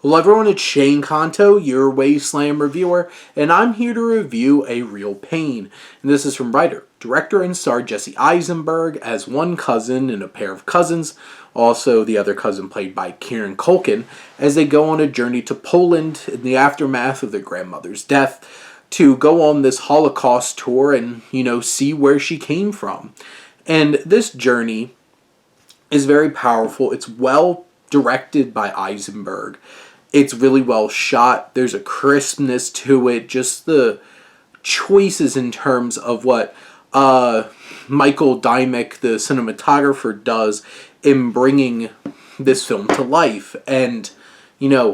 Hello everyone, it's Shane Kanto, your Wasteland reviewer, and I'm here to review A Real Pain. And this is from writer, director, and star Jesse Eisenberg as one cousin and a pair of cousins, also the other cousin played by Kieran Culkin, as they go on a journey to Poland in the aftermath of their grandmother's death to go on this Holocaust tour and, see where she came from. And this journey is very powerful. It's well directed by Eisenberg. It's really well shot. There's a crispness to it. Just the choices in terms of what Michael Dymick, the cinematographer, does in bringing this film to life. And,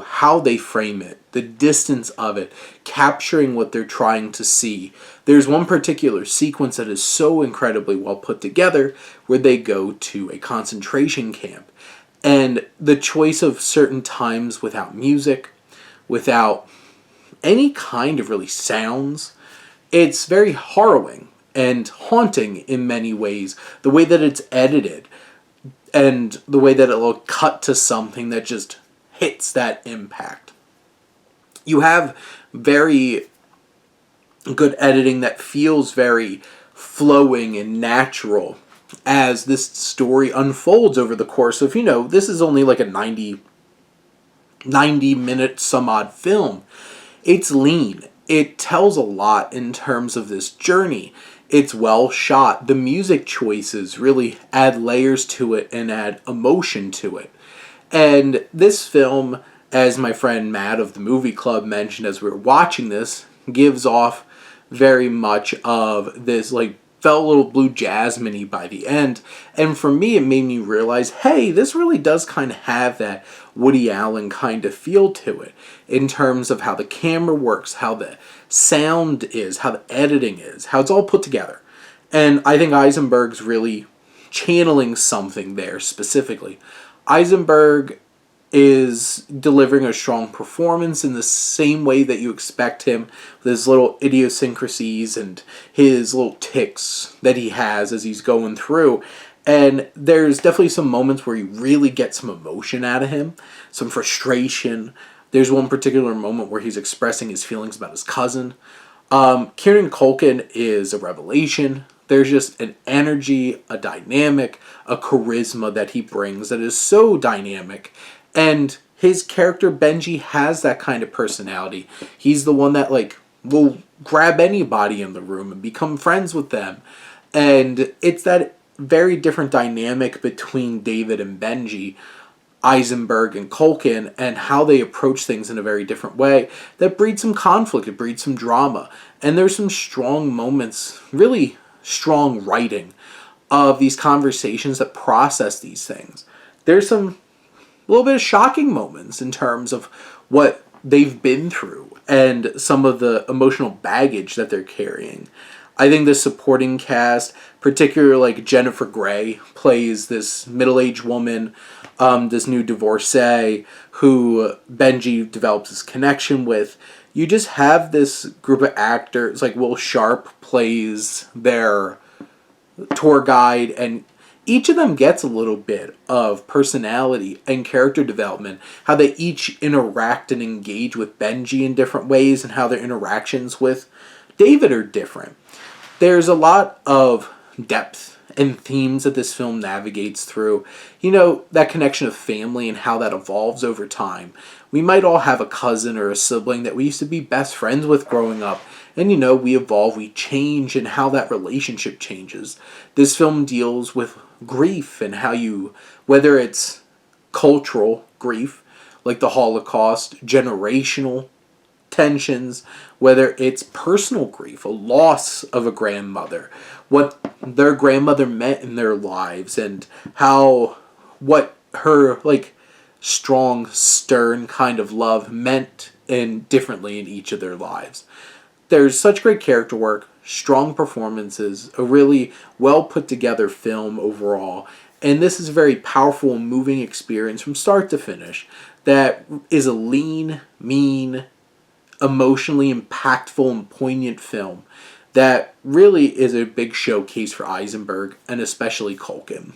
how they frame it, the distance of it, capturing what they're trying to see. There's one particular sequence that is so incredibly well put together where they go to a concentration camp. And the choice of certain times without music, without any kind of really sounds, it's very harrowing and haunting in many ways. The way that it's edited and the way that it will cut to something that just hits that impact. You have very good editing that feels very flowing and natural as this story unfolds over the course of, this is only like a 90 minute some odd film. It's lean. It tells a lot in terms of this journey. It's well shot. The music choices really add layers to it and add emotion to it. And this film, as my friend Matt of the Movie Club mentioned as we were watching this, gives off very much of this, felt a little Blue Jasmine-y by the end. And for me, it made me realize, hey, this really does kind of have that Woody Allen kind of feel to it in terms of how the camera works, how the sound is, how the editing is, how it's all put together. And I think Eisenberg's really channeling something there specifically. Eisenberg is delivering a strong performance in the same way that you expect him, with his little idiosyncrasies and his little tics that he has as he's going through. And there's definitely some moments where you really get some emotion out of him, some frustration. There's one particular moment where he's expressing his feelings about his cousin. Kieran Culkin is a revelation. There's just an energy, a dynamic, a charisma that he brings that is so dynamic. And his character, Benji, has that kind of personality. He's the one that, will grab anybody in the room and become friends with them. And it's that very different dynamic between David and Benji, Eisenberg and Culkin, and how they approach things in a very different way that breeds some conflict, it breeds some drama. And there's some strong moments, really strong writing of these conversations that process these things. There's some little bit of shocking moments in terms of what they've been through and some of the emotional baggage that they're carrying. I think the supporting cast, particularly Jennifer Grey, plays this middle-aged woman, this new divorcee who Benji develops this connection with. You just have this group of actors, Will Sharp plays their tour guide, and each of them gets a little bit of personality and character development, how they each interact and engage with Benji in different ways and how their interactions with David are different. There's a lot of depth and themes that this film navigates through. That connection of family and how that evolves over time. We might all have a cousin or a sibling that we used to be best friends with growing up. And we evolve, we change, and how that relationship changes. This film deals with grief and how whether it's cultural grief, like the Holocaust, generational tensions, whether it's personal grief, a loss of a grandmother, what their grandmother meant in their lives, and what her strong, stern kind of love meant differently in each of their lives. There's such great character work, strong performances, a really well put together film overall, and this is a very powerful and moving experience from start to finish that is a lean, mean, emotionally impactful and poignant film that really is a big showcase for Eisenberg and especially Culkin.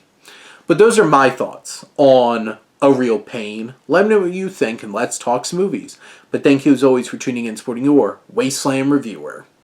But those are my thoughts on a real pain. Let me know what you think, and let's talk some movies. But thank you as always for tuning in and supporting your Wasteland reviewer.